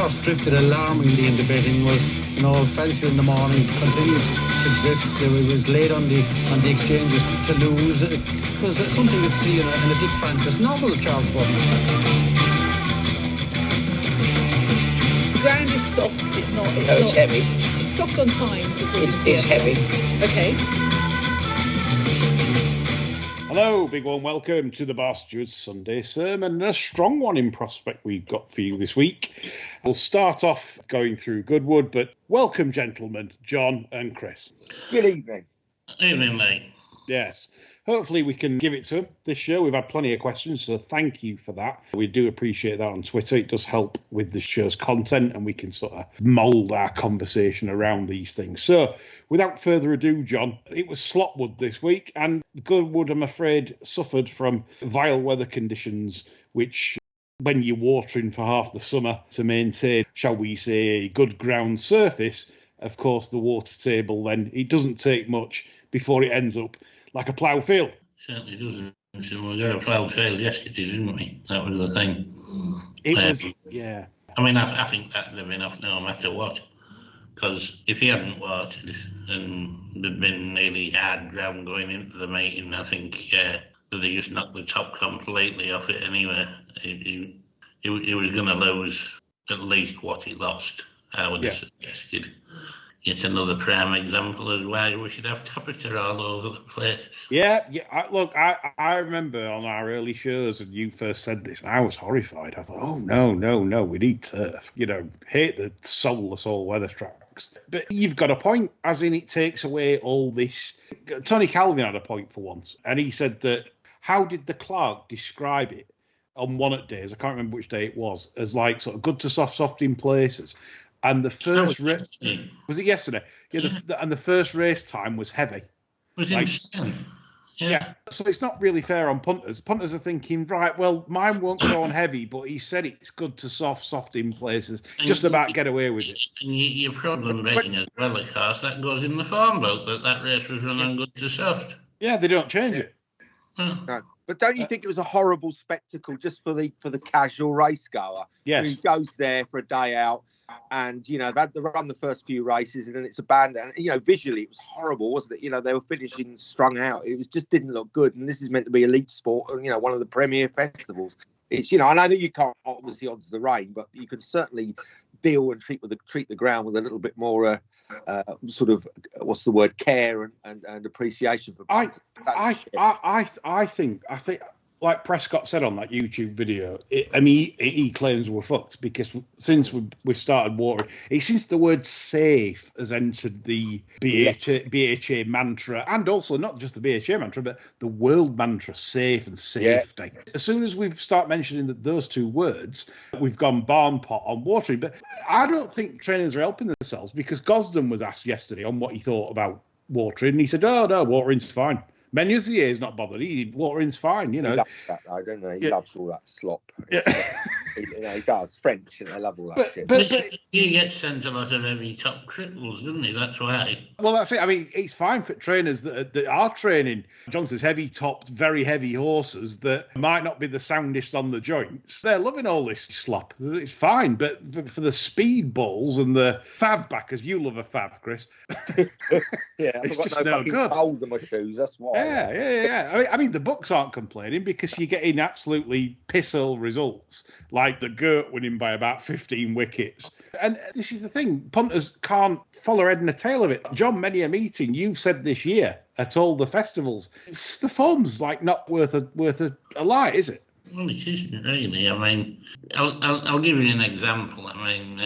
horse drifted alarmingly in the betting was, Felsted in the morning continued to drift. It was late on the exchanges to lose. It was something you'd see in a Dick Francis novel, Charles Burns. The ground is soft. It's heavy. It's soft on times. It's heavy. Okay. Hello, big one. Welcome to the Bar Steward's Sunday Sermon, and a strong one in prospect we've got for you this week. We'll start off going through Goodwood, but welcome, gentlemen, John and Chris. Good evening. Evening, mate. Yes. Hopefully we can give it to them this show. We've had plenty of questions, so thank you for that. We do appreciate that on Twitter. It does help with the show's content, and we can sort of mould our conversation around these things. So, without further ado, John, it was Slotwood this week, and Goodwood, I'm afraid, suffered from vile weather conditions, which, when you're watering for half the summer to maintain, shall we say, a good ground surface, of course, the water table, then it doesn't take much before it ends up like a plough field. Certainly doesn't. So we got a ploughed field yesterday, didn't we? That was the thing. It was, yeah. I mean, I think that'd have been enough no matter what. Because if he hadn't watered and there'd been nearly hard ground going into the meeting, I think that they just knocked the top completely off it anyway. He was going to lose at least what he lost, I would have suggested. It's another prime example as why we should have temperature all over the place. Yeah. I remember on our early shows, and you first said this, and I was horrified. I thought, oh, no, we need turf. Hate the soulless all-weather tracks. But you've got a point, as in it takes away all this. Tony Calvin had a point for once, and he said that, how did the clerk describe it on one of the days, I can't remember which day it was, as like sort of good to soft in places. And the first race, was it yesterday? Yeah, and the first race time was heavy. Was insane. Yeah. So it's not really fair on punters. Punters are thinking, right, well, mine won't go on heavy, but he said it's good to soft in places, just about get away with it. And your problem being as well, of course, that goes in the farm book, that race was running good to soft. Yeah, they don't change it. No. But don't you think it was a horrible spectacle just for the casual race goer? Yes. Who goes there for a day out and, they've had to run the first few races and then it's abandoned. And, visually it was horrible, wasn't it? They were finishing strung out. It was just didn't look good. And this is meant to be elite sport and, one of the premier festivals. It's, and I know you can't obviously odds the rain, but you can certainly deal and treat the ground with a little bit more sort of care and appreciation for. I think like Prescott said on that YouTube video, he claims we're fucked because since we've started watering, since the word safe has entered the BHA mantra, and also not just the BHA mantra, but the world mantra, safe and safety. Yeah. As soon as we start mentioning those two words, we've gone barn pot on watering. But I don't think trainers are helping themselves, because Gosden was asked yesterday on what he thought about watering, and he said, oh, no, watering's fine. Menuisier is not bothered. Watering's fine, He loves that, I don't know. He loves all that slop. Yeah. He does. French, and I love all that shit. But he gets sent a lot of heavy top cripples, doesn't he? That's why. Well, that's it. I mean, it's fine for trainers that are training Johnson's heavy-topped, very heavy horses that might not be the soundest on the joints. They're loving all this slop. It's fine. But for the speed balls and the fav backers, you love a fav, Chris. Yeah, it's just no good. Holes in my shoes. That's why. Yeah. I mean, the books aren't complaining because you're getting absolutely piss-all results, like the Gert winning by about 15 wickets. And this is the thing, punters can't follow head and the tail of it. John, many a meeting you've said this year at all the festivals, the form's like not worth a light, is it? Well, it isn't really. I mean, I'll give you an example. I mean,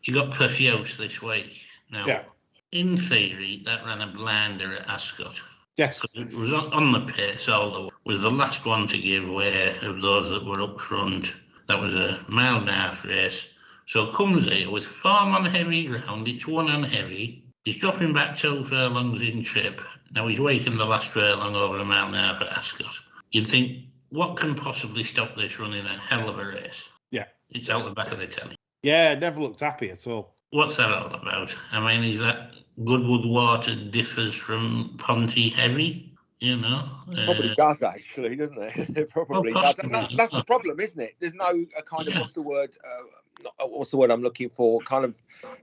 you got Perfios this week. Now, in theory, that ran a blinder at Ascot. Yes. It was on the pace, although was the last one to give way of those that were up front. That was a mile-and-a-half race. So comes here with form on heavy ground. It's one on heavy. He's dropping back 2 furlongs in trip. Now he's waking the last furlong over a mile-and-a-half at Ascot. You'd think, what can possibly stop this running a hell of a race? Yeah. It's out the back of the telly. Yeah, never looked happy at all. What's that all about? I mean, is that Goodwood water differs from Ponty heavy? Probably does, actually, doesn't it? It probably does. And that's the problem, isn't it? There's no kind of, what's the word, what's the word I'm looking for? Kind of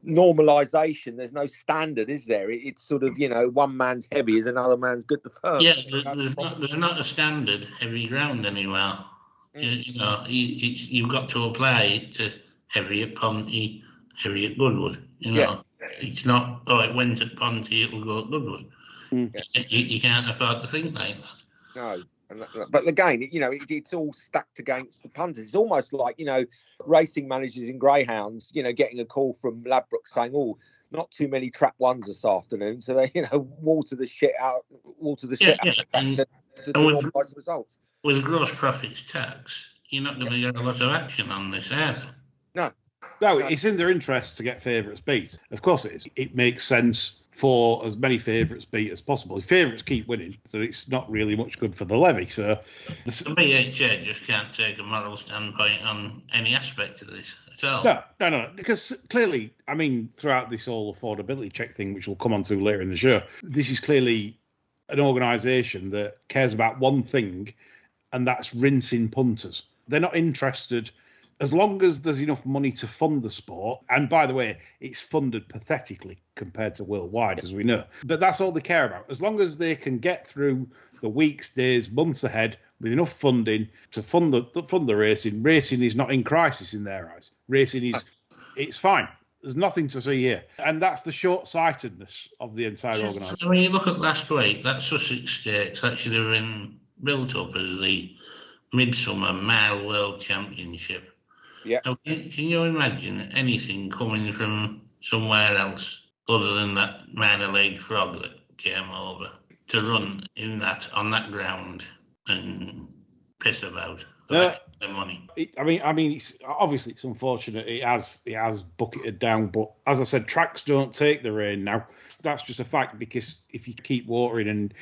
normalisation. There's no standard, is there? It's sort of, one man's heavy is another man's good to first. Yeah, there's not a standard heavy ground anywhere. You've got to apply it to heavy at Ponty, heavy at Goodwood. It's not, it went at Ponty, it'll go at Goodwood. You can't afford to think like that. No. But again, it's all stacked against the punters. It's almost like, racing managers in greyhounds, getting a call from Ladbroke saying, not too many trap ones this afternoon. So they, water the shit out to normalise results. With gross profits tax, you're not going to get a lot of action on this either. No, it's in their interest to get favourites beat. Of course it is. It makes sense for as many favourites beat as possible. If favourites keep winning, then it's not really much good for the levy. So the BHA just can't take a moral standpoint on any aspect of this at all. No. Because clearly, throughout this whole affordability check thing, which we'll come on to later in the show, this is clearly an organisation that cares about one thing, and that's rinsing punters. They're not interested. As long as there's enough money to fund the sport, and by the way, it's funded pathetically compared to worldwide, as we know. But that's all they care about. As long as they can get through the weeks, days, months ahead with enough funding to fund the racing. Racing is not in crisis in their eyes. Racing it's fine. There's nothing to see here. And that's the short-sightedness of the entire organisation. You look at last week, that Sussex Stakes that should have been built up as the Midsummer Mile World Championship. Yeah. Now, can you imagine anything coming from somewhere else other than that minor-league frog that came over to run on that ground and piss about the money? It's unfortunate. It has bucketed down, but as I said, tracks don't take the rain now. That's just a fact, because if you keep watering and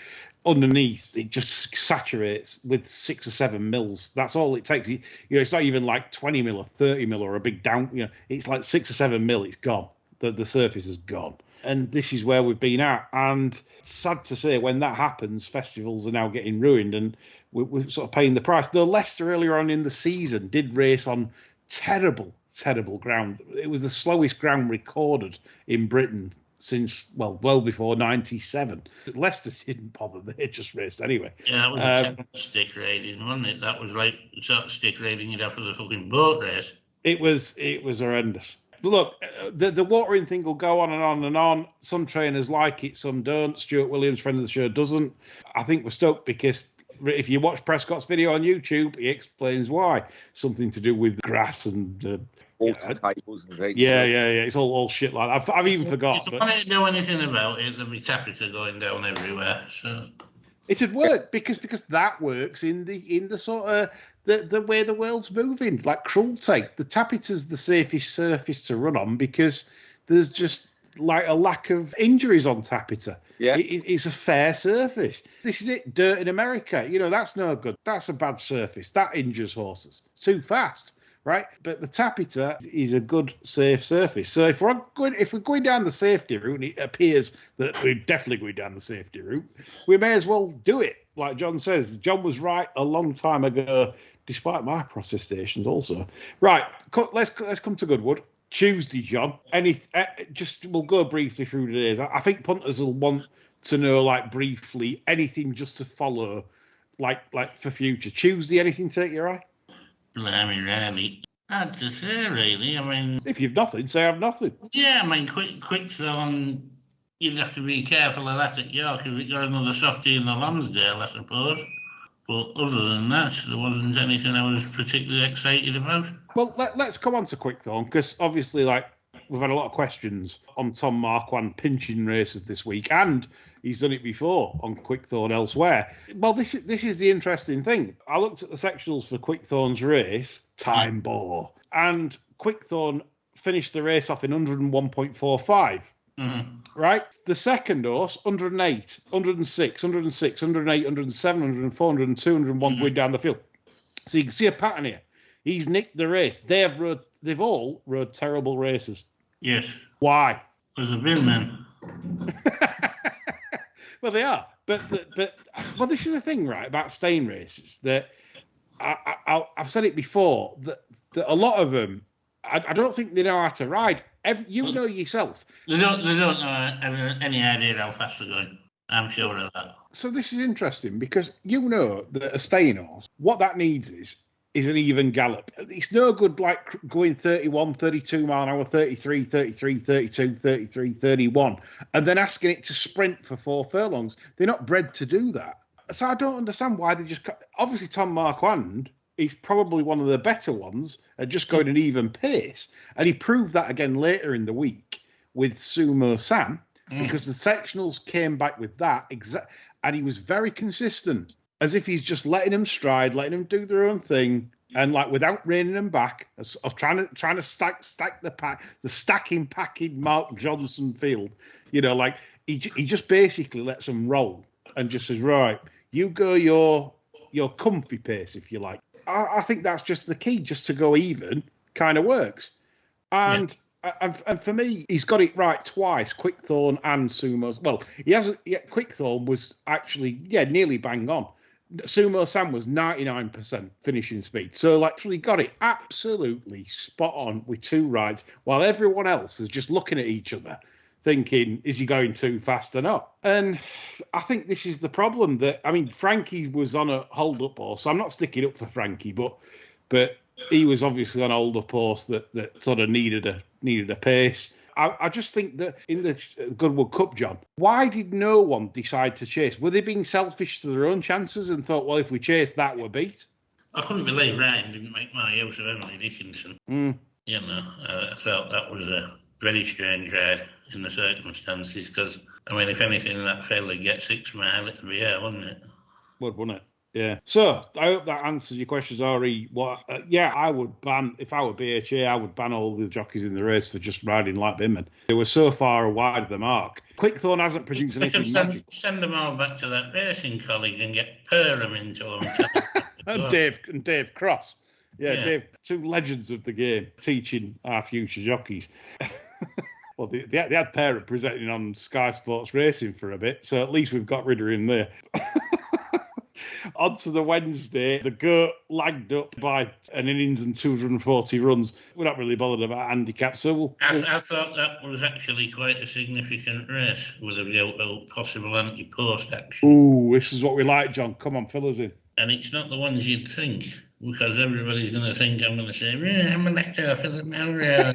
underneath it just saturates with 6 or 7 mils. That's all it takes. It's not even like 20 mil or 30 mil or a big down. It's like 6 or 7 mil. It's gone. The surface is gone. And this is where we've been at. And sad to say, when that happens, festivals are now getting ruined, and we're sort of paying the price. Though Leicester earlier on in the season did race on terrible ground. It was the slowest ground recorded in Britain since, well before 97. Leicester didn't bother. They just raced anyway. Yeah, that was a stick rating, wasn't it? That was like sort of stick rating it after the fucking boat race. It was horrendous. Look, the watering thing will go on and on and on. Some trainers like it, some don't. Stuart Williams, friend of the show, doesn't. I think we're stoked because if you watch Prescott's video on YouTube, he explains why. Something to do with grass and water tables and things. Yeah. It's all shit like that. I've even forgot. If you want to know anything about it, there'll be tappets going down everywhere. So it'd work because that works in the sort of the way the world's moving. Like Crowley, the tappeta's the safest surface to run on because there's just like a lack of injuries on tappeta. Yeah, it's a fair surface. This is it. Dirt in America, that's no good. That's a bad surface. That injures horses too fast. Right, but the tappeta is a good, safe surface. So if we're going down the safety route, and it appears that we're definitely going down the safety route, we may as well do it. Like John says, John was right a long time ago, despite my protestations also. Right, let's come to Goodwood. Tuesday, John. We'll go briefly through the days. I think punters will want to know, like, briefly, anything just to follow, like for future. Tuesday, anything take your eye? Blimey, really. Hard to say, really. If you've nothing, say I've nothing. Yeah, quick zone. You'd have to be careful of that at York if it got another softie in the Lonsdale, I suppose. But other than that, there wasn't anything I was particularly excited about. Well, let's come on to Quickthorn, because obviously, we've had a lot of questions on Tom Marquand pinching races this week, and he's done it before on Quickthorn elsewhere. Well, this is the interesting thing. I looked at the sectionals for Quickthorn's race, Time Bore, and Quickthorn finished the race off in 101.45. Mm-hmm. Right? The second horse, 108, 106, 106, 108, 107, 104, 102, 101 going down the field. So you can see a pattern here. He's nicked the race. They've all rode terrible races. Yes. Why? Because they've been men. Well, they are. But this is the thing, right, about staying races, that I've said it before, that a lot of them I don't think they know how to ride. You know yourself. They don't know any idea how fast they're going. I'm sure of that. So this is interesting because you know that a staying horse, what that needs is an even gallop. It's no good like going 31, 32 mile an hour, 33, 33, 32, 33, 31, and then asking it to sprint for 4 furlongs. They're not bred to do that. So I don't understand why they just... Obviously, Tom Marquand is probably one of the better ones at just going an even pace. And he proved that again later in the week with Sumo Sam, because the sectionals came back with that, and he was very consistent, as if he's just letting them stride, letting them do their own thing, and like without reining them back, of trying to stack the pack, the stacking packing Mark Johnson field. You know, like he just basically lets them roll and just says, right, you go your comfy pace, if you like. I think that's just the key, just to go even kind of works. And for me, he's got it right twice, Quickthorn and Sumo's. Well, he hasn't. Yeah, Quickthorn was actually, nearly bang on. Sumo Sam was 99% finishing speed. So, like, he got it absolutely spot on with 2 rides, while everyone else is just looking at each other, thinking, is he going too fast or not? And I think this is the problem. Frankie was on a hold-up horse. So I'm not sticking up for Frankie, but he was obviously on a hold-up horse that sort of needed a pace. I just think that in the Goodwood Cup, John, why did no one decide to chase? Were they being selfish to their own chances and thought, well, if we chase that, we're beat? I couldn't believe Ryan didn't make my use of Emily Dickinson. You know, I felt that was a very strange ride in the circumstances, because, if anything, that fairly gets 6 mile, it'd be out, wouldn't it? Wouldn't it? Yeah. So I hope that answers your questions, Ari. I would ban, if I were BHA, I would ban all the jockeys in the race for just riding like Bimman. They were so far wide of the mark. Quickthorn hasn't produced anything magic. Send them all back to that racing college and get Perham into them. and Dave Cross. Yeah, Dave, 2 legends of the game, teaching our future jockeys. Well, they had Perham presenting on Sky Sports Racing for a bit, so at least we've got rid of him there. On to the Wednesday, the goat lagged up by an innings and 240 runs. We're not really bothered about handicap, so I thought that was actually quite a significant race with a real possible anti-post action. Ooh, this is what we like, John. Come on, fill us in. And it's not the ones you'd think, because everybody's going to think I'm going to say, I'm a letter for the Melrose.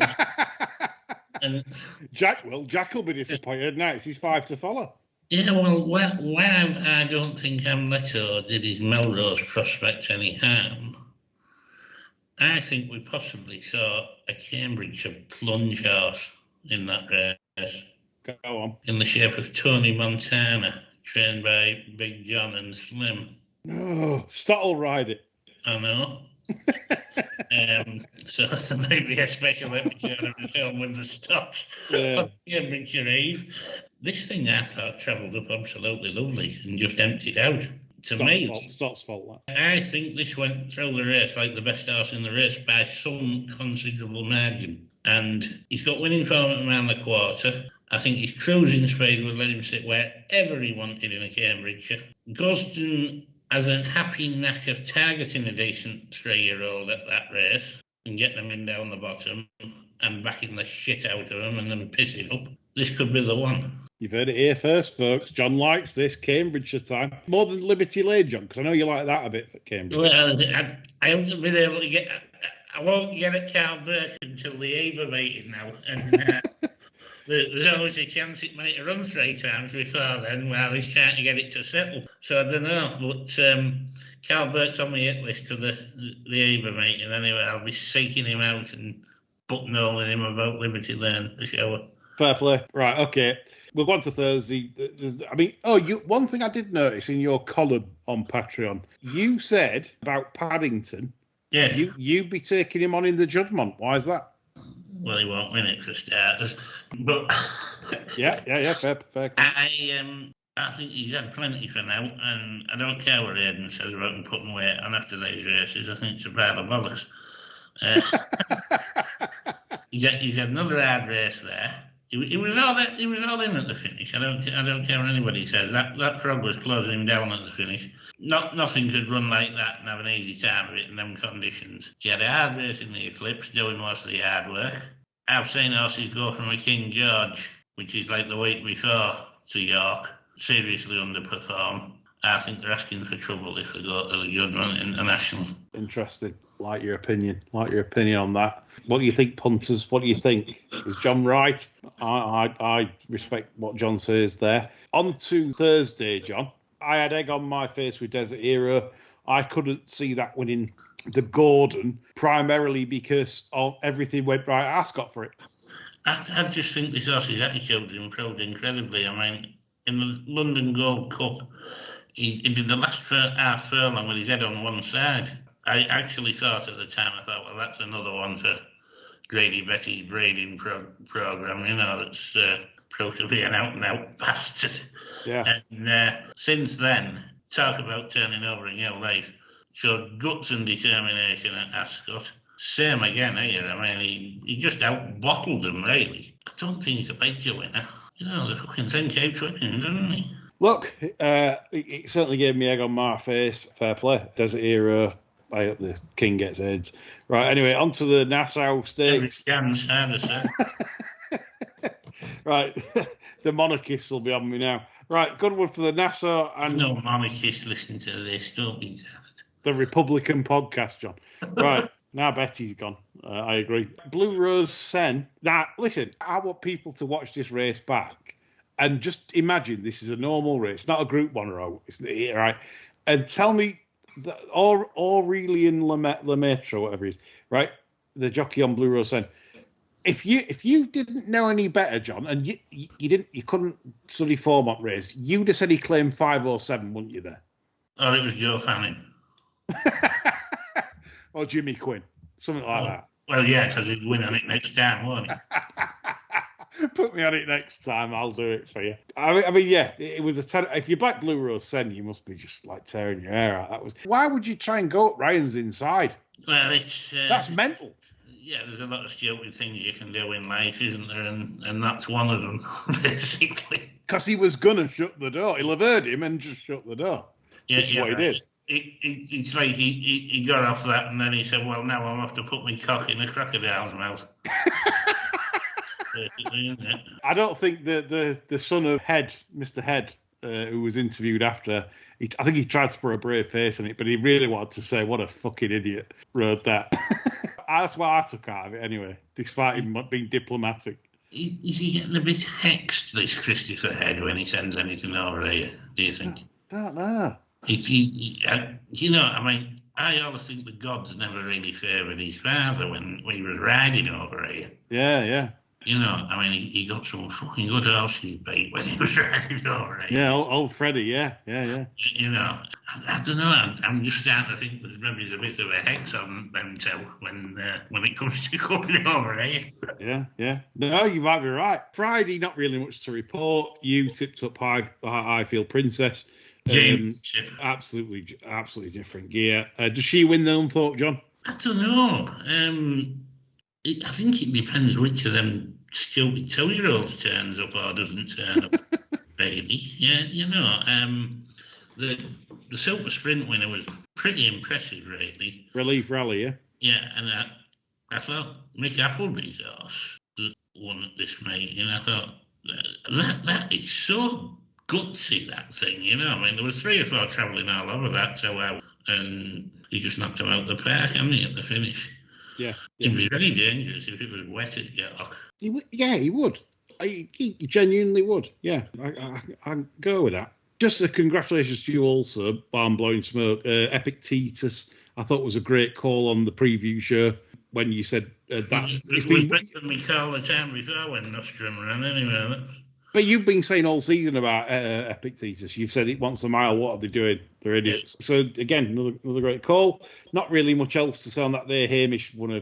And Jack will be disappointed now. It's his 5 to follow. Yeah, well, when I don't think Amleto did his Melrose prospects any harm, I think we possibly saw a Cambridgeshire plunge horse in that race. Go on. In the shape of Tony Montana, trained by Big John and Slim. No, Stott will ride it. I know. So there may be a special episode of the film with the stops on Cambridgeshire Eve. This thing, I thought, travelled up absolutely lovely and just emptied out. Stott's fault. I think this went through the race like the best horse in the race by some considerable margin. And he's got winning form at around the quarter. I think his cruising speed would let him sit wherever he wanted in a Cambridgeshire. Gosden has a happy knack of targeting a decent 3-year-old at that race and get them in down the bottom and backing the shit out of them and then pissing up. This could be the one. You've heard it here first, folks. John likes this Cambridgeshire time. More than Liberty Lane, John, because I know you like that a bit for Cambridge. Well, I haven't been able to get... I won't get at Carl Burke until the ABA meeting now. And there's always a chance it might run 3 times before then while he's trying to get it to settle. So I don't know. But Carl Burke's on my hit list for the ABA meeting. Anyway, I'll be seeking him out and buttonholing him about Liberty Lane for sure. Fair play. Right, okay. We'll go on to Thursday. One thing I did notice in your column on Patreon, you said about Paddington, yes, you'd be taking him on in the Judgment. Why is that? Well, he won't win it for starters. But yeah, fair. I think he's had plenty for now, and I don't care what Aidan says about him putting weight on after these races. I think it's a pile of bollocks. He's had another hard race there. He was all in at the finish. I don't care what anybody says. That frog was closing him down at the finish. Nothing could run like that and have an easy time of it in them conditions. He had a hard race in the Eclipse, doing most of the hard work. I've seen horses go from a King George, which is like the week before, to York, seriously underperform. I think they're asking for trouble if they go to the Goodwood International. Interesting. Like your opinion on that. What do you think, punters? What do you think? Is John right? I respect what John says there. On to Thursday, John. I had egg on my face with Desert Hero. I couldn't see that winning the Gordon, primarily because of everything went right at Ascot for it. I just think this horse's attitude improved incredibly. I mean, in the London Gold Cup, he did the last half furlong with his head on one side. I actually thought at the time, well, that's another one for Grady Betty's breeding programme, that's proved to be an out-and-out bastard. Yeah. And since then, talk about turning over a new leaf. Showed guts and determination at Ascot. Same again here. I mean, he just out-bottled them, really. I don't think he's a major winner. The fucking thing keeps winning, doesn't he? Look, it certainly gave me egg on my face. Fair play. Desert Hero. I hope the king gets heads. Right, anyway, on to the Nassau Stakes. Right, the monarchists will be on me now. Right, Goodwood for the Nassau. And no monarchists listening to this. Don't be daft. The Republican podcast, John. Right, now Betty's gone. I agree. Blue Rose Sen. Now, listen, I want people to watch this race back and just imagine this is a normal race, not a Group 1 row. Right? And tell me, Aurelien Lemaitre, or whatever it is, right? The jockey on Blue Rose Sen. If you didn't know any better, John, and you couldn't study Formont race, you'd have said he claimed 507, wouldn't you? There. Or it was Joe Fanning. Or Jimmy Quinn, something like that. Well, yeah, because he'd win on it next time, won't he? Put me on it next time. I'll do it for you. I mean, yeah, it was a 10. If you back Blue Rose Sen, you must be just like tearing your hair out. Why would you try and go up Ryan's inside? Well, that's mental. Yeah, there's a lot of stupid things you can do in life, isn't there? And that's one of them, basically. Because he was gonna shut the door. He'll have heard him and just shut the door. Yeah, that's what he did. It's like he got off that and then he said, well, now I'll have to put my cock in a crocodile's mouth. I don't think the son of Head, Mr. Head, who was interviewed after, I think he tried to put a brave face on it, but he really wanted to say, what a fucking idiot wrote that. That's what I took out of it anyway, despite him not being diplomatic. Is he getting a bit hexed, this Christopher Head, when he sends anything over here, do you think? I don't know. I mean, I always think the gods never really favoured his father when he was riding over here. Yeah. I mean, he got some fucking good horses beat when he was riding over here. Yeah, old Freddie, yeah. I don't know, I'm just starting to think there's a bit of a hex on them two when it comes to coming over here. Yeah. No, you might be right. Friday, not really much to report. You tipped up Highfield Princess. Absolutely different gear. Does she win the Unthorpe, John? I don't know. I think it depends which of them stupid 2-year-olds turns up or doesn't turn up. Really, yeah. The Super Sprint winner was pretty impressive, really. Relief Rally, yeah. Yeah, and I thought Mick Appleby's horse won at this meeting. I thought that is so gutsy, that thing, I mean, there was 3 or 4 travelling all over that 2 hours, and he just knocked him out of the park, hadn't he, at the finish? Yeah. It'd be very dangerous if it was wet at York. He would. He genuinely would. Yeah, I go with that. Just a congratulations to you also, Barn Blowing Smoke. Epictetus, I thought was a great call on the preview show when you said that's... It was better than me call the time before when Nostrum ran anyway. But you've been saying all season about Epictetus. You've said it once a mile. What are they doing? They're idiots. So, again, another great call. Not really much else to say on that day. Hamish won a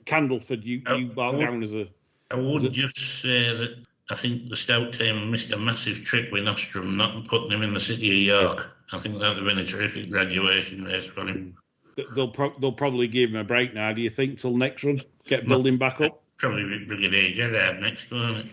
Candleford. You barked down as a... I would just say that I think the Stout team missed a massive trick with Nostrum, not putting him in the city of York. I think that would have been a terrific graduation race for him. They'll probably give him a break now, do you think, till next run? Get building back up? Probably Brigadier Gerard next, won't it?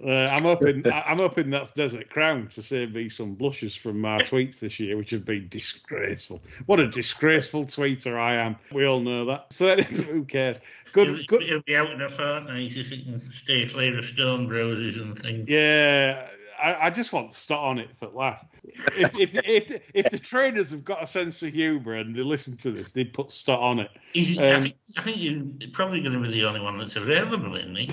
I'm hoping that's Desert Crown to save me some blushes from my tweets this year, which have been disgraceful. What a disgraceful tweeter I am. We all know that. So who cares? Good. He'll be out in a fortnight if he can stay clear of stone bruises and things. Yeah, I just want to start on it for laugh. If the trainers have got a sense of humour and they listen to this, they'd put Stott on it. I think you're probably going to be the only one that's available, isn't he?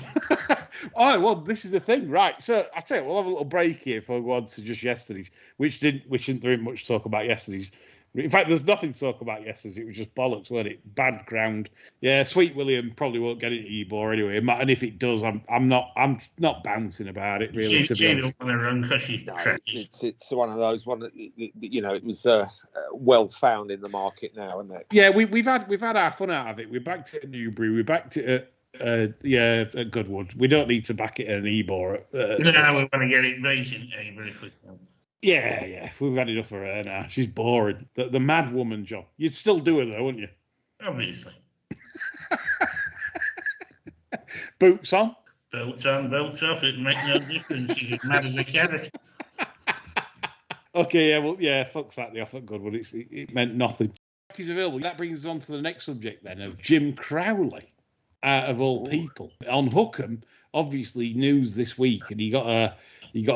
Oh, well, this is the thing, right? So I tell you, we'll have a little break here before we go on to just yesterday's, which didn't very much talk about yesterday's. In fact, there's nothing to talk about yesterday's. It was just bollocks, wasn't it? Bad ground. Yeah, Sweet William probably won't get into Ebor anyway, and if it does, I'm not bouncing about it really. She don't want to run because she's it's one of those that it was well found in the market now, isn't it? Yeah, we've had our fun out of it. We backed it at Newbury. We backed it at Goodwood. We don't need to back it at an Ebor. No, we want to get it racing very quickly. Yeah, we've had enough of her now. She's boring. The mad woman, John. You'd still do her though, wouldn't you? Obviously. Boots on? Boots on, boots off. It makes no difference. She's as mad as a carrot. Okay, fuck's that, the offer at Goodwood. It meant nothing. He's available. That brings us on to the next subject then of Jim Crowley, of all people. On Hookham, obviously news this week, and he got a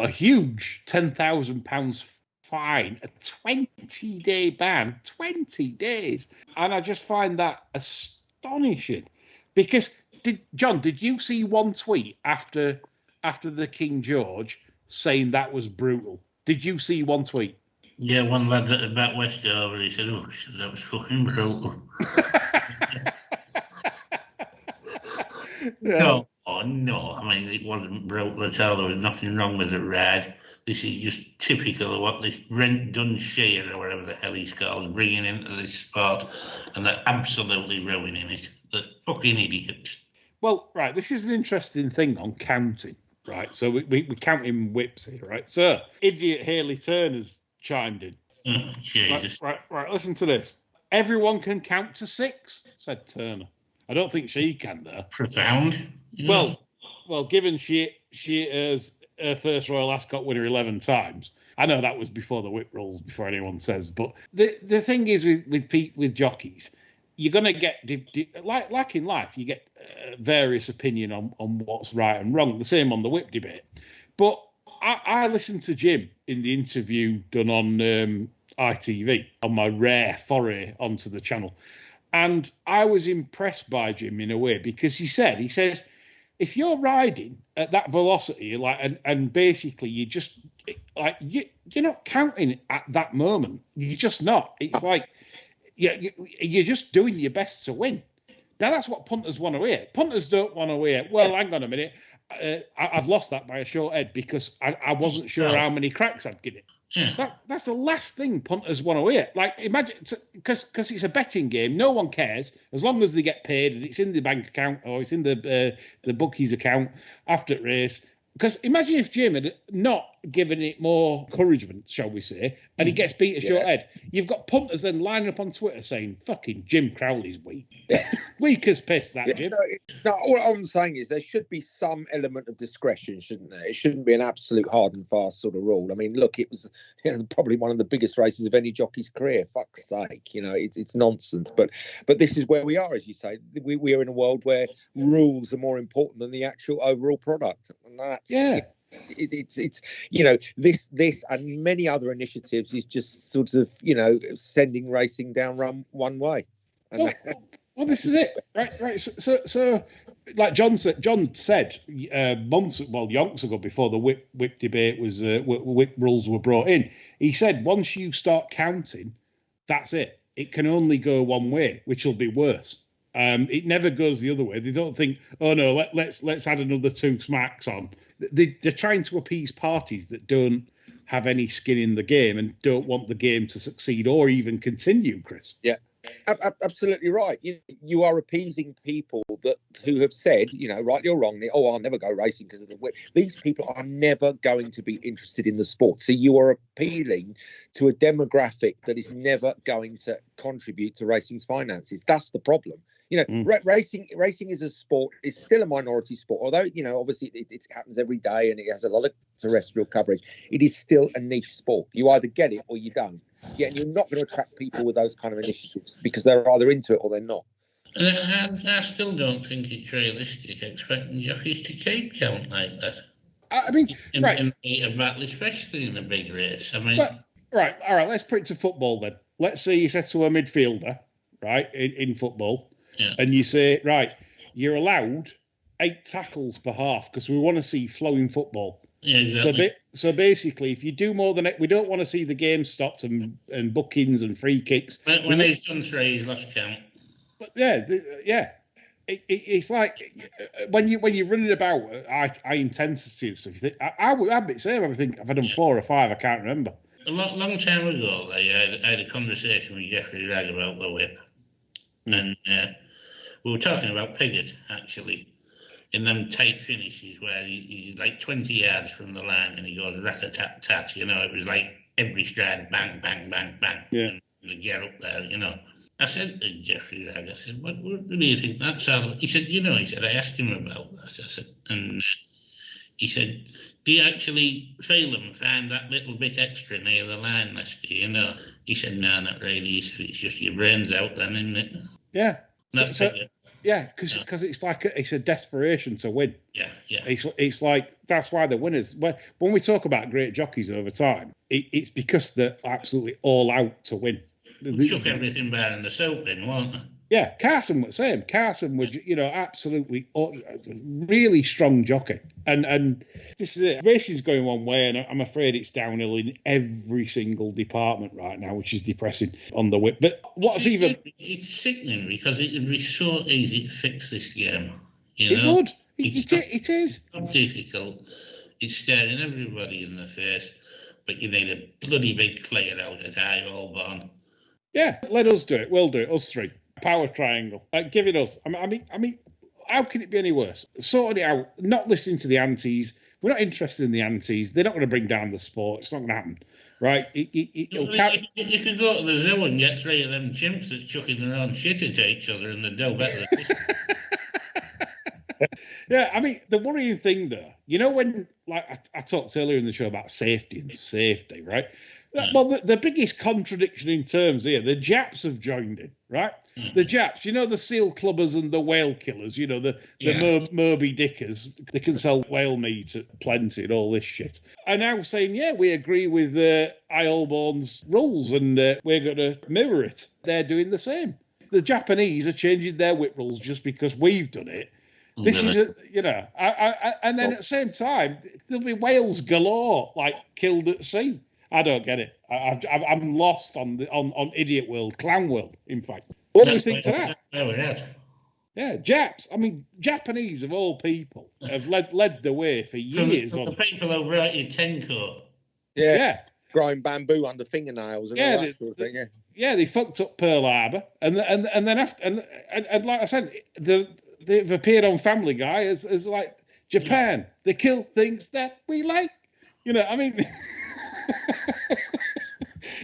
huge £10,000 fine, a 20-day ban, 20 days. And I just find that astonishing. Because, did you see one tweet after the King George saying that was brutal? Did you see one tweet? Yeah, one lad about West over, he said, "Oh, that was fucking brutal." Yeah. No, I mean, it wasn't brutal at all. There was nothing wrong with the ride. This is just typical of what this Brent Dunshire, or whatever the hell he's called, bringing into this sport, and they're absolutely ruining it. They're fucking idiots. Well, right, this is an interesting thing on counting, right? So we count in whips here, right? So, idiot Haley Turner's chimed in. Oh, Jesus. Right, listen to this. Everyone can count to 6, said Turner. I don't think she can, though. Profound. Yeah. Well, given she is her first Royal Ascot winner 11 times, I know that was before the whip rules, before anyone says, but the thing is with jockeys, you're going to get, like in life, you get various opinion on what's right and wrong. The same on the whip debate. But I listened to Jim in the interview done on ITV, on my rare foray onto the channel. And I was impressed by Jim in a way, because he said, if you're riding at that velocity, and basically you just you're not counting at that moment. You're just not. It's like you're just doing your best to win. Now that's what punters want to hear. Punters don't want to hear, well, hang on a minute, I've lost that by a short head because I wasn't sure how many cracks I'd get it. Yeah. That's the last thing punters want to hear. Like, imagine, because it's a betting game, no one cares as long as they get paid and it's in the bank account or it's in the bookie's account after the race. Because imagine if Jim had not given it more encouragement, shall we say, and he gets beat a short head. You've got punters then lining up on Twitter saying, "Fucking Jim Crowley's weak." Weak as piss, that Jim. No, all I'm saying is there should be some element of discretion, shouldn't there? It shouldn't be an absolute hard and fast sort of rule. I mean, look, it was probably one of the biggest races of any jockey's career. Fuck's sake, it's nonsense. But this is where we are, as you say. We are in a world where rules are more important than the actual overall product, and that's it's this and many other initiatives is just sort of sending racing down one way. Well, this is it, right. So like John said, yonks ago, before the whip debate was whip rules were brought in, he said once you start counting, that's it. It can only go one way, which will be worse. It never goes the other way. They don't think, oh no, let's add another 2 smacks on. They're trying to appease parties that don't have any skin in the game and don't want the game to succeed or even continue, Chris. Yeah. Absolutely right. You are appeasing people who have said, rightly or wrongly, I'll never go racing because of the whip. These people are never going to be interested in the sport. So you are appealing to a demographic that is never going to contribute to racing's finances. That's the problem. Racing is a sport. It's still a minority sport, although obviously it happens every day and it has a lot of terrestrial coverage. It is still a niche sport. You either get it or you don't. Yeah, and you're not going to attract people with those kind of initiatives because they're either into it or they're not. I still don't think it's realistic expecting jockeys to keep count like that. I mean, in right. the heat of battle, especially in a big race. I mean, all right, let's put it to football then. Let's say you said to a midfielder, right, in football, and you say, right, you're allowed 8 tackles per half because we want to see flowing football. Yeah, exactly. So basically, if you do more than it, we don't want to see the game stopped and bookings and free kicks. When he's done 3, he's lost count. But it's like when you're running about at high intensity and stuff. You think I'd be the same. I think I've done 4 or 5. I can't remember. A long time ago, I had a conversation with Jeffrey Ragg about the whip, and we were talking about Piggott actually. In them tight finishes where he's like 20 yards from the line and he goes rat-a-tat-tat, it was like every stride, bang, bang, bang, bang, and the get up there, I said to Jeffrey Ragg, I said, what do you think that's all about? He said, I asked him about that. I said, and he said, do you actually feel and find that little bit extra near the line, Lester, He said, no, not really. He said, it's just your brains out then, isn't it? Yeah. That's Piggott. Yeah, because it's like it's a desperation to win. Yeah. It's like that's why the winners. When we talk about great jockeys over time, it's because they're absolutely all out to win. Shook everything bare in the soap in, weren't they? Yeah, Carson was the same. Carson was, absolutely really strong jockey. And this is it. Racing's going one way, and I'm afraid it's downhill in every single department right now, which is depressing on the whip. But it's sickening because it would be so easy to fix this game. It would. It is. It's not difficult. It's staring everybody in the face, but you need a bloody big clear out at High Holborn. Yeah, let us do it. We'll do it. Us 3. Power triangle. Give it us. I mean, how can it be any worse? Sorting it out, not listening to the antis. We're not interested in the antis. They're not going to bring down the sport. It's not going to happen, right? You could go to the zoo and get 3 of them chimps that's chucking their own shit at each other and they do better than this. Yeah, I mean, the worrying thing though, when, like I talked earlier in the show about safety, right? Yeah. Well, the biggest contradiction in terms here, the Japs have joined in, right? The Japs, the seal clubbers and the whale killers, the Moby Dickers, they can sell whale meat at plenty and all this shit. Are now saying, we agree with Holborn's rules and we're going to mirror it. They're doing the same. The Japanese are changing their whip rules just because we've done it. This is, and then at the same time, there'll be whales galore, like killed at sea. I don't get it. I'm lost on idiot world, clown world. In fact, what do you think to that? Yeah, Japs. I mean, Japanese of all people have led the way for years. The people who write your Tenko. Yeah. Growing bamboo under fingernails and all that sort of thing. Yeah, they fucked up Pearl Harbor, and then after and like I said, they've appeared on Family Guy as like Japan. They kill things that we like. I mean.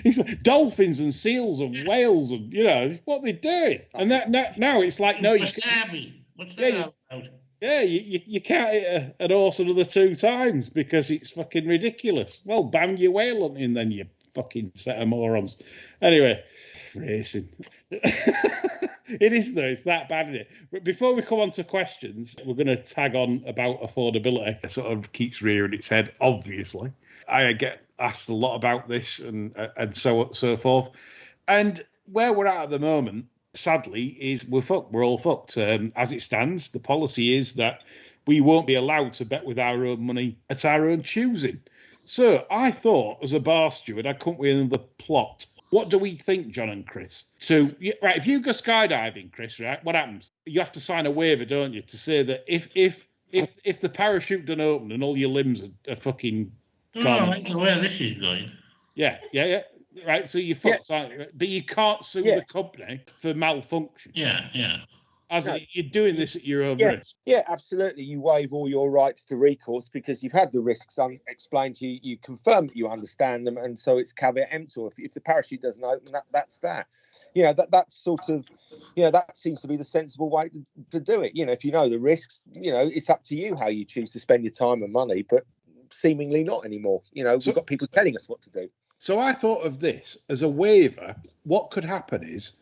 It's like dolphins and seals and whales and what they're doing, and that now it's like no, What's that about? Yeah, you can't hit an horse another 2 times because it's fucking ridiculous. Well, ban your whale hunting then, you fucking set of morons. Anyway, racing. It is though, it's that bad, isn't it? But before we come on to questions, we're going to tag on about affordability. It sort of keeps rearing its head, obviously. I get asked a lot about this and so forth. And where we're at the moment, sadly, is we're fucked. We're all fucked. As it stands, the policy is that we won't be allowed to bet with our own money at our own choosing. So I thought, as a bar steward, I'd come up with another plot. What do we think, John and Chris? Right, if you go skydiving, Chris, right, what happens? You have to sign a waiver, don't you, to say that if the parachute doesn't open and all your limbs are fucking gone. I know where this is going. Yeah. Right, so you're fucked, aren't you? But you can't sue the company for malfunction. Yeah. You're doing this at your own risk. Yeah, absolutely. You waive all your rights to recourse because you've had the risks explained to you. You confirm that you understand them, and so it's caveat emptor. If the parachute doesn't open, that's that. that's sort of, that seems to be the sensible way to do it. If you know the risks, it's up to you how you choose to spend your time and money, but seemingly not anymore. We've got people telling us what to do. So I thought of this as a waiver. What could happen is,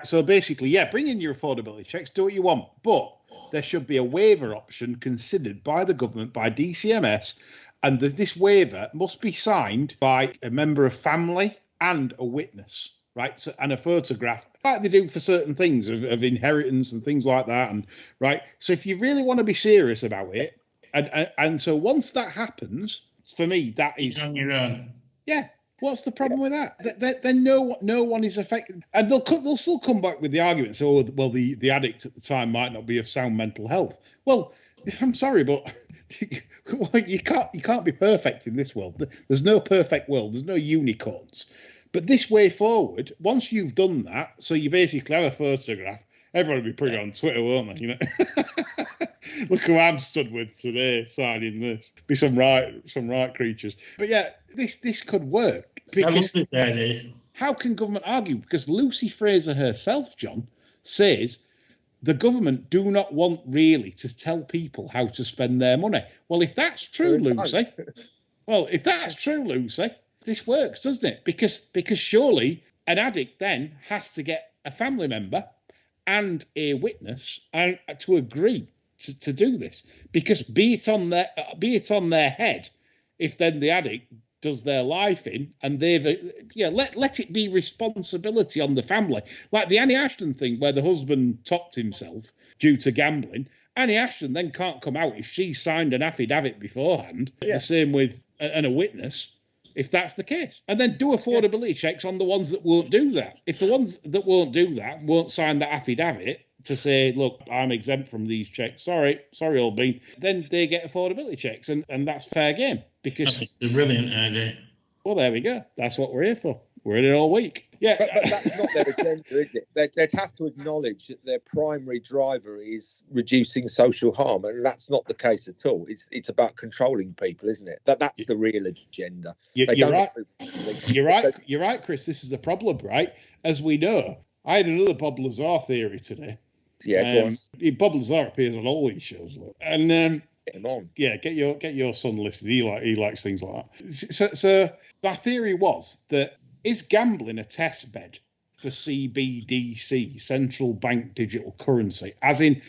so basically, bring in your affordability checks, do what you want, but there should be a waiver option considered by the government, by DCMS, and this waiver must be signed by a member of family and a witness, right? So, and a photograph, like they do for certain things of inheritance and things like that, and right. So if you really want to be serious about it, and so once that happens, for me, that is on your own. Yeah. What's the problem with that? Then no one is affected, and they'll still come back with the argument. So, well, the addict at the time might not be of sound mental health. Well, I'm sorry, but you can't be perfect in this world. There's no perfect world. There's no unicorns. But this way forward, once you've done that, so you basically have a photograph. Everyone will be putting it on Twitter, won't they? Look who I'm stood with today, signing this. Be some right creatures. But yeah, this could work. Because how can government argue? Because Lucy Fraser herself, John, says the government do not want really to tell people how to spend their money. Well, if that's true, Lucy, this works, doesn't it? Because surely an addict then has to get a family member and a witness to agree to do this, because be it on their head if then the addict does their life in, and they've let it be responsibility on the family, like the Annie Ashton thing where the husband topped himself due to gambling. Annie Ashton then can't come out if she signed an affidavit beforehand. The same with and a witness, if that's the case, and then do affordability checks on the ones that won't do that. If the ones that won't do that won't sign that affidavit to say, look, I'm exempt from these checks, sorry old bean, then they get affordability checks, and that's fair game. Because that's a brilliant idea. Well, there we go. That's what we're here for. We're in it all week. Yeah, but that's not their agenda, is it? They'd have to acknowledge that their primary driver is reducing social harm, and that's not the case at all. It's about controlling people, isn't it? That's the real agenda. You're right. You're right, Chris. This is a problem, right? As we know, I had another Bob Lazar theory today. Yeah, go on. Bob Lazar appears on all these shows, and get him on. Yeah, get your son listening. He likes things like that. So my theory was that, is gambling a test bed for CBDC, central bank digital currency? As in,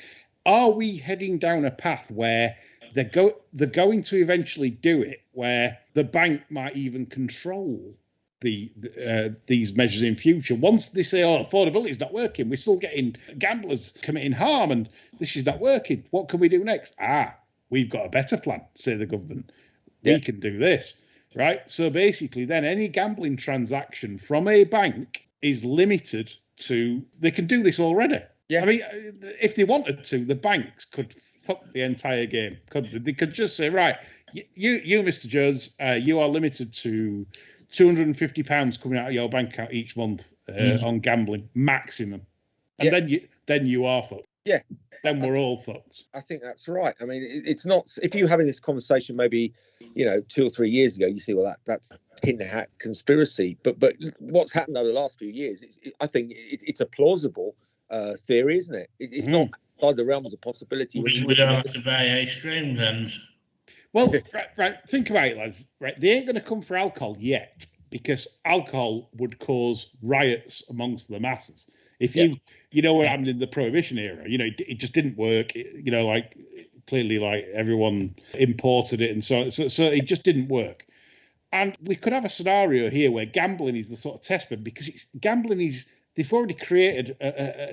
are we heading down a path where they're going to eventually do it, where the bank might even control these measures in future? Once they say, affordability is not working, we're still getting gamblers committing harm, and this is not working. What can we do next? We've got a better plan, say the government. We can do this. Right. So basically, then any gambling transaction from a bank is limited to, they can do this already. Yeah. I mean, if they wanted to, the banks could fuck the entire game. They could just say, right, you Mr. Jones, you are limited to £250 coming out of your bank account each month on gambling maximum. And then you are fucked. Yeah. Then we're all fucked. I think that's right. I mean, it's not, if you were having this conversation maybe, 2 or 3 years ago, you see, well, that's tin hat conspiracy. But what's happened over the last few years, I think it's a plausible theory, isn't it? It's not outside the realms of possibility. We don't have to buy ice cream guns. Well, right. Think about it, lads. Right, they ain't going to come for alcohol yet, because alcohol would cause riots amongst the masses. If you know what happened in the Prohibition era, it just didn't work. Clearly, everyone imported it and so it just didn't work. And we could have a scenario here where gambling is the sort of test bed, because they've already created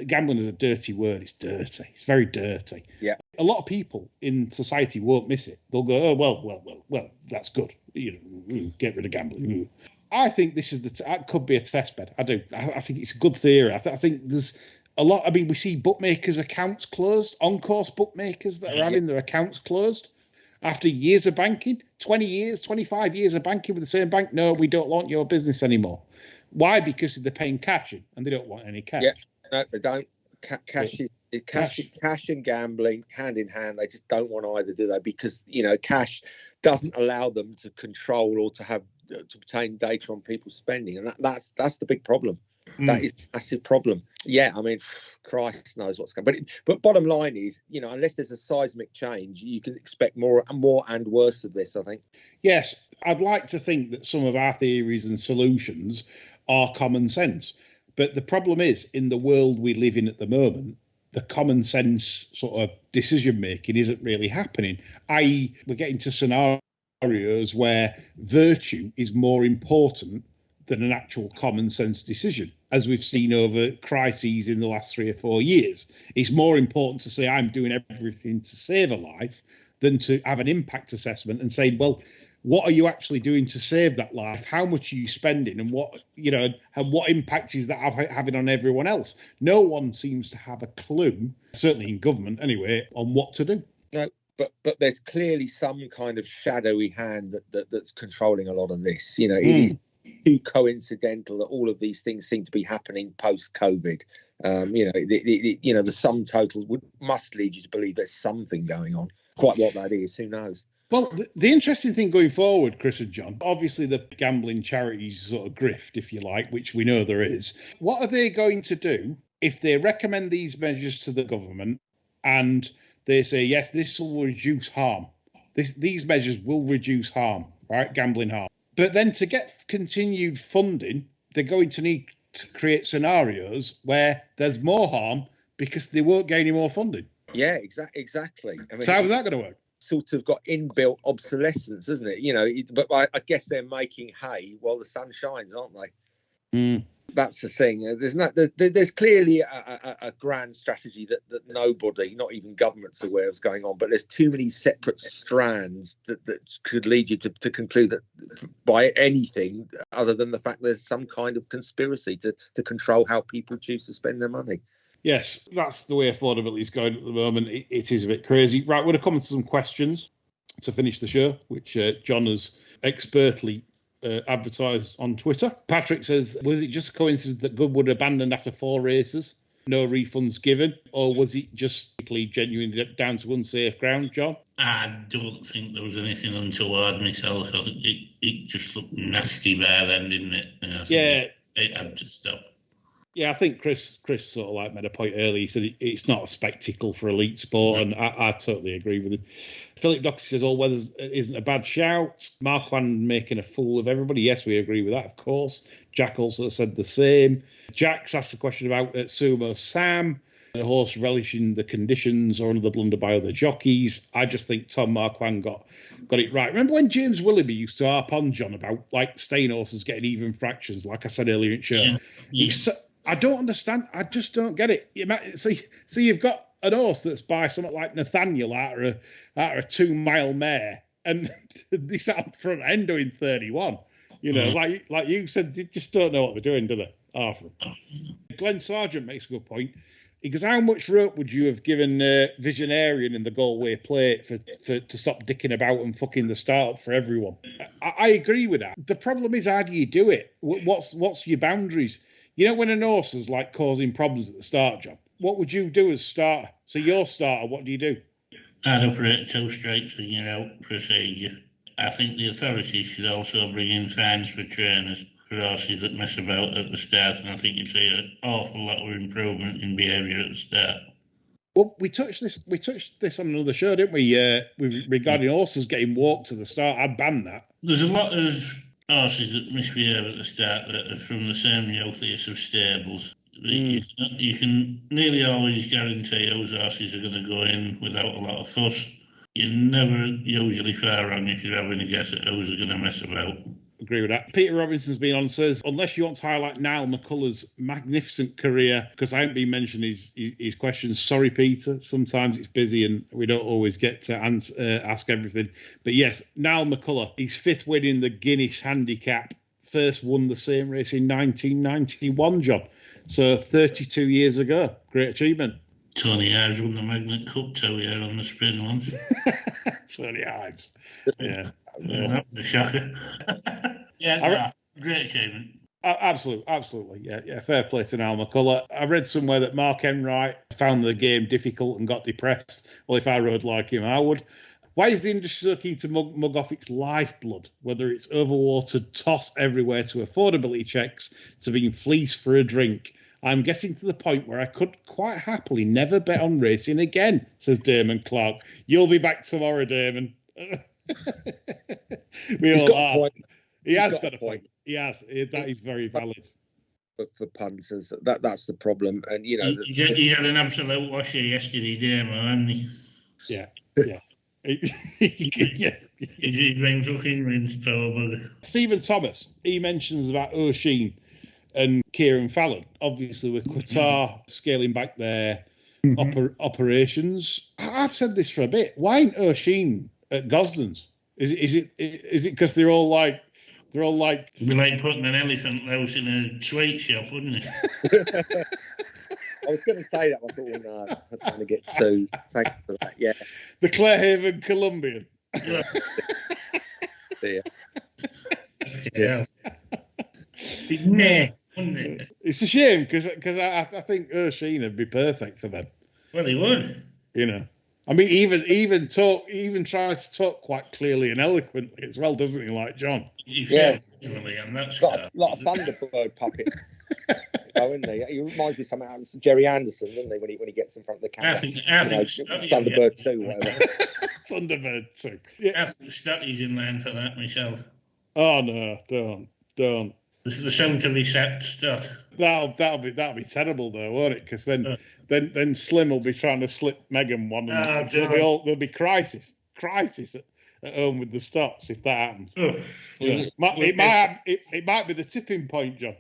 gambling as a dirty word. It's dirty. It's very dirty. Yeah. A lot of people in society won't miss it. They'll go, oh, well, that's good. Get rid of gambling. I think this is that could be a test bed. I do. I think it's a good theory. I think there's a lot. I mean, we see bookmakers' accounts closed, on-course bookmakers that are having their accounts closed after years of banking, 20 years, 25 years of banking with the same bank. No, we don't want your business anymore. Why? Because they're paying cash in, and they don't want any cash. Yeah, no, they don't. Cash and gambling hand in hand. They just don't want either, do they? Because cash doesn't allow them to control or to obtain data on people's spending, and that's the big problem. That is a massive problem. Yeah, I mean, Christ knows what's going. But bottom line is, unless there's a seismic change, you can expect more and worse of this, I think. Yes, I'd like to think that some of our theories and solutions are common sense. But the problem is, in the world we live in at the moment, the common sense sort of decision making isn't really happening. I.e., we're getting to scenarios where virtue is more important than an actual common sense decision, as we've seen over crises in the last 3 or 4 years. It's more important to say I'm doing everything to save a life than to have an impact assessment and say, well, what are you actually doing to save that life? How much are you spending, and what impact is that having on everyone else? No one seems to have a clue, certainly in government anyway, on what to do. No, but there's clearly some kind of shadowy hand that's controlling a lot of this. It is too coincidental that all of these things seem to be happening post-COVID. The sum totals must lead you to believe there's something going on. Quite what that is, who knows? Well, the interesting thing going forward, Chris and John, obviously the gambling charities sort of grift, if you like, which we know there is. What are they going to do if they recommend these measures to the government and they say, yes, this will reduce harm? These measures will reduce harm, right? Gambling harm. But then to get continued funding, they're going to need to create scenarios where there's more harm because they won't get any more funding. Yeah, exactly. I mean, so how's that going to work? Sort of got inbuilt obsolescence, isn't it? But I guess they're making hay while the sun shines, aren't they? That's the thing. There's clearly a grand strategy that nobody, not even government's aware of what's going on. But there's too many separate strands that could lead you to conclude that by anything other than the fact there's some kind of conspiracy to control how people choose to spend their money. Yes, that's the way affordability is going at the moment. It is a bit crazy. Right, we're going to come to some questions to finish the show, which John has expertly advertised on Twitter. Patrick says, was it just a coincidence that Goodwood abandoned after 4 races? No refunds given? Or was it just genuinely down to unsafe ground, John? I don't think there was anything untoward myself. I think it just looked nasty by then, didn't it? Yeah. It had to stop. Yeah, I think Chris sort of like made a point earlier. He said it's not a spectacle for elite sport, and I totally agree with him. Philip Doxy says all weather isn't a bad shout. Marquand making a fool of everybody. Yes, we agree with that, of course. Jack also said the same. Jack's asked a question about Sumo Sam, the horse relishing the conditions or another blunder by other jockeys. I just think Tom Marquand got it right. Remember when James Willoughby used to harp on John about like staying horses getting even fractions, like I said earlier in the show? Yeah. I don't understand. I just don't get it. See, you've got an horse that's by something like Nathaniel out of a 2-mile mare, and they sat up front end doing 31. Like you said, they just don't know what they're doing, do they? Half of them. Glenn Sargent makes a good point. Because how much rope would you have given Visionarian in the Galway Plate to stop dicking about and fucking the start up for everyone? I agree with that. The problem is, how do you do it? What's your boundaries? When an horse is like causing problems at the start, John, what would you do as starter? So your starter, what do you do? I'd operate 2 straight figure out procedure. I think the authorities should also bring in fines for trainers for horses that mess about at the start, and I think you'd see an awful lot of improvement in behaviour at the start. Well, we touched this on another show, didn't we? Regarding horses getting walked to the start, I'd ban that. There's a lot of horses that misbehave at the start that are from the same nucleus of stables. You can nearly always guarantee those horses are going to go in without a lot of fuss. You're never usually far wrong if you're having a guess at who's going to mess about. Agree with that. Peter Robinson's been on, says, unless you want to highlight Niall McCullough's magnificent career, because I haven't been mentioning his questions. Sorry, Peter. Sometimes it's busy and we don't always get to ask everything. But yes, Niall McCullough, his 5th win in the Guinness Handicap, first won the same race in 1991, John. So 32 years ago. Great achievement. Tony Ives won the Magnet Cup 2 years on the spin once. Tony Ives. Yeah. That was a shocker. Great achievement. Absolutely. Yeah. Fair play to Niall McCullough. I read somewhere that Mark Enright found the game difficult and got depressed. Well, if I rode like him, I would. Why is the industry so keen to mug off its lifeblood, whether it's overwatered toss everywhere to affordability checks to being fleeced for a drink? I'm getting to the point where I could quite happily never bet on racing again, says Damon Clark. You'll be back tomorrow, Damon. He's got a point. He has got a point. He has. That is very valid. For punters, that's the problem. And, you know... He had an absolute washer yesterday, Damon, hadn't he? Yeah. He brings fucking rinse, poor bugger. Stephen Thomas, he mentions about O'Sheen and Kieran Fallon. Obviously, with Qatar scaling back their operations. I've said this for a bit. Why ain't O'Sheen at Gosden's? Is it because they're all like? It'd be like putting an elephant louse in a sweet shop, wouldn't it? I was going to say that. I thought, well, no, I'm trying to get sued. Thanks for that. Yeah. The Clarehaven Colombian. Yeah. Yeah. Yeah. Nah, wouldn't it? It's a shame because I think O'Sheen would be perfect for them. Well, he would. You know, I mean, even tries to talk quite clearly and eloquently as well, doesn't he? Like John. And that's got a lot of Thunderbird puppet. Isn't he? He reminds me somehow of Jerry Anderson, doesn't he? When he gets in front of the camera. I think Thunderbird 2, whatever. Thunderbird 2. Yeah. I think Stutty's in line for that myself. Oh no, don't. The soon to be set Stutt. That'll be terrible though, won't it? Because then Slim will be trying to slip Megan one, and there'll be crisis at home with the Stotts if that happens. Oh. Yeah. It might be the tipping point, John.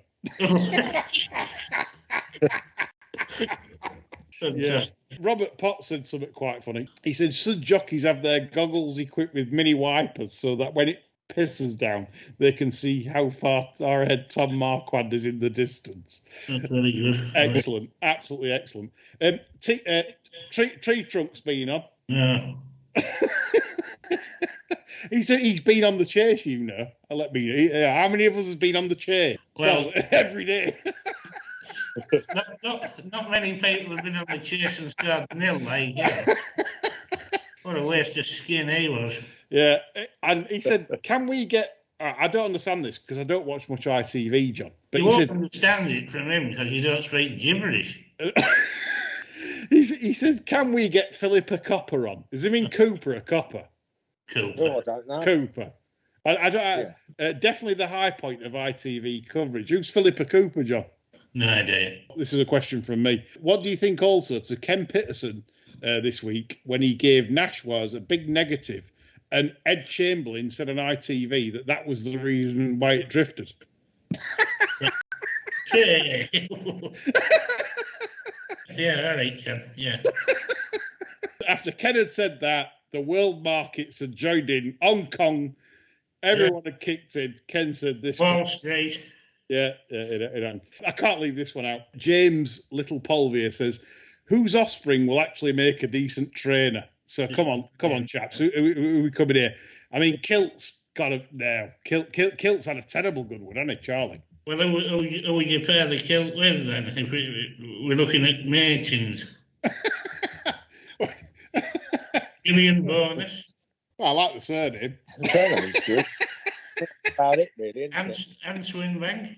Yeah. Robert Potts said something quite funny. He said, should jockeys have their goggles equipped with mini wipers so that when it pisses down, they can see how far ahead Tom Marquand is in the distance? That's very good. Excellent. Absolutely excellent. Tree Trunk's been on. No. He said he's been on the chase, you know. How many of us has been on the chase? Well, every day. not many people have been on the chase and scored nil, like, yeah. What a waste of skin he was. Yeah, and he said, can we get... I don't understand this because I don't watch much ITV, John. But you won't understand it from him because you don't speak gibberish. He said, can we get Philippa Copper on? Does he mean Cooper or Copper? Cooper. Oh, I don't know. Cooper. Definitely the high point of ITV coverage. Who's Philippa Cooper, John? No idea. This is a question from me. What do you think also to Ken Pitterson this week when he gave Nashwas a big negative and Ed Chamberlain said on ITV that was the reason why it drifted? Yeah, all right, Ken. Yeah. After Ken had said that, the world markets had joined in. Hong Kong, everyone had kicked in. Ken said this. Wall Street. Yeah, I can't leave this one out. James Little Polvier says, whose offspring will actually make a decent trainer? So come on, chaps. Who we coming here? I mean, Kilt's got a now. Kilt's had a terrible Goodwood, hasn't it, Charlie? Well, who would you pair the Kilt with then? If we're looking at Martins. Gillian Bonus. Well, I like the surname. The surname's good. About it, really. And Swinbank.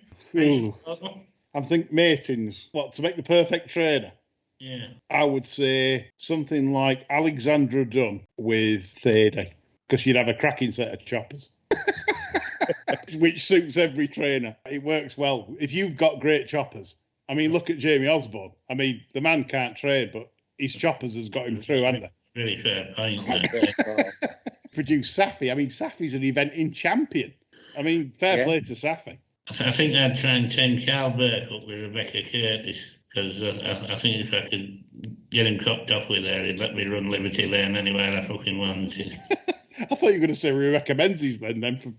I think Martins. What, to make the perfect trainer? Yeah. I would say something like Alexandra Dunn with Thady, because you'd have a cracking set of choppers. Which suits every trainer. It works well. If you've got great choppers, I mean, look at Jamie Osborne. I mean, the man can't trade, but his choppers has got him through, haven't they? Really fair point. Produce Safi. I mean, Safi's an eventing champion. I mean, fair play to Safi. I think I'd try and turn Carl Burke up with Rebecca Curtis, because I think if I could get him copped off with her, he'd let me run Liberty Lane anywhere I fucking wanted. I thought you were going to say Rebecca Menzies then for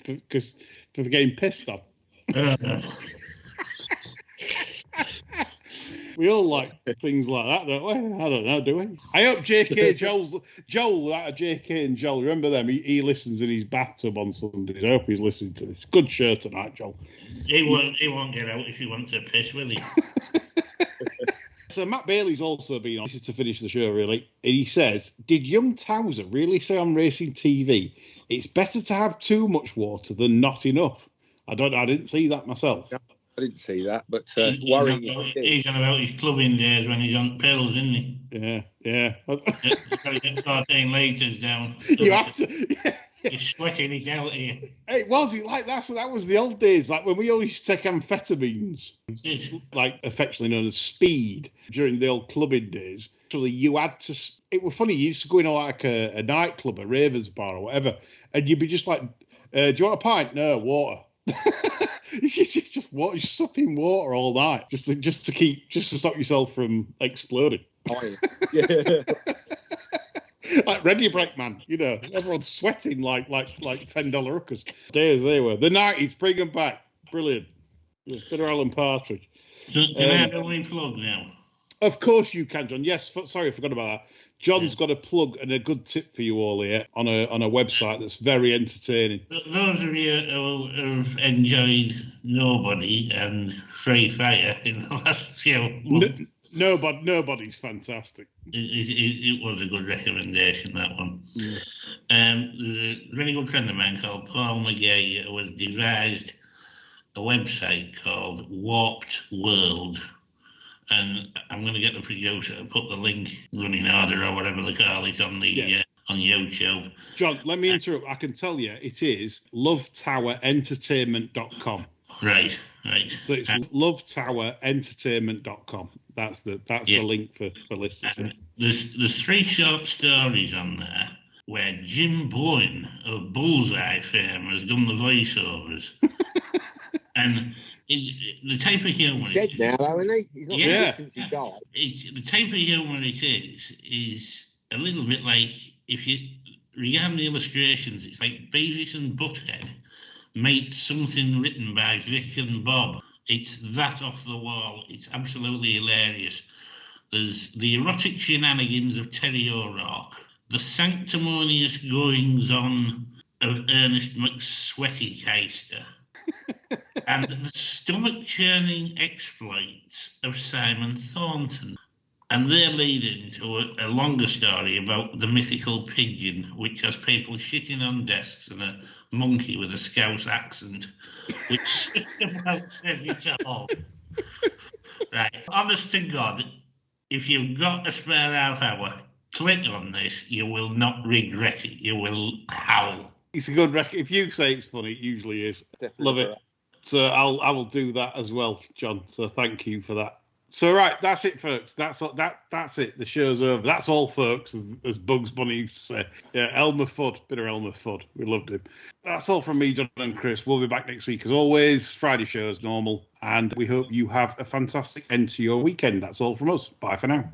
getting pissed on. We all like things like that, don't we? I don't know, do we? I hope Joel out of JK and Joel, remember them? He listens in his bathtub on Sundays. I hope he's listening to this. Good show tonight, Joel. He won't get out if he wants to piss, will he? So Matt Bailey's also been on. This is to finish the show, really. And he says, did young Towser really say on racing TV, it's better to have too much water than not enough? I didn't see that myself. No, I didn't see that, but worrying. He's on about his clubbing days when he's on pills, isn't he? Yeah. You've got to get 14 litres down. You have to. Yeah. You're sweating it out here. It was like that. So that was the old days, like when we always used to take amphetamines, like affectionately known as speed, during the old clubbing days. Actually, you had to. It was funny. You used to go in like a nightclub, a ravers bar, or whatever, and you'd be just like, "Do you want a pint? No, water." It's just water, just supping water all night, just to stop yourself from exploding. Oh, yeah. Like ready break, man. You know, everyone's sweating like $10 hookers. Days they were. The 90s, bring them back. Brilliant. Bit of Alan Partridge. So can I have a wee plug now? Of course you can, John. Yes, sorry, I forgot about that. John's got a plug and a good tip for you all here on a website that's very entertaining. Those of you who have enjoyed Nobody and Free Fire in the last few months, Nobody's fantastic. It was a good recommendation, that one. Yeah. There's a really good friend of mine called Paul McGee who has devised a website called Warped World. And I'm going to get the producer to put the link, running order or whatever they call it, on the on YouTube. John, let me interrupt. I can tell you it is lovetowerentertainment.com. Right. So it's lovetowerentertainment.com. That's the link for listeners. There's 3 short stories on there where Jim Bowen of Bullseye fame has done the voiceovers. And the type of humour... He's dead now, though, isn't he? He's not dead since he died. The type of humour it is a little bit like, if you regard the illustrations, it's like Beavis and Butthead made something written by Vic and Bob. It's that off the wall. It's absolutely hilarious. There's the erotic shenanigans of Terry O'Rourke, the sanctimonious goings-on of Ernest McSweaty-Keister, and the stomach-churning exploits of Simon Thornton. And they're leading to a longer story about the mythical pigeon, which has people shitting on desks and a monkey with a Scouse accent, which about says it all. Right. Honest to God, if you've got a spare half hour, click on this. You will not regret it. You will howl. It's a good record. If you say it's funny, it usually is. Definitely. Love it. So I will do that as well, John. So thank you for that. So right, that's it, folks. That's it. The show's over. That's all, folks, as Bugs Bunny used to say. Yeah, Elmer Fudd, bit of Elmer Fudd. We loved him. That's all from me, John and Chris. We'll be back next week as always. Friday show as normal, and we hope you have a fantastic end to your weekend. That's all from us. Bye for now.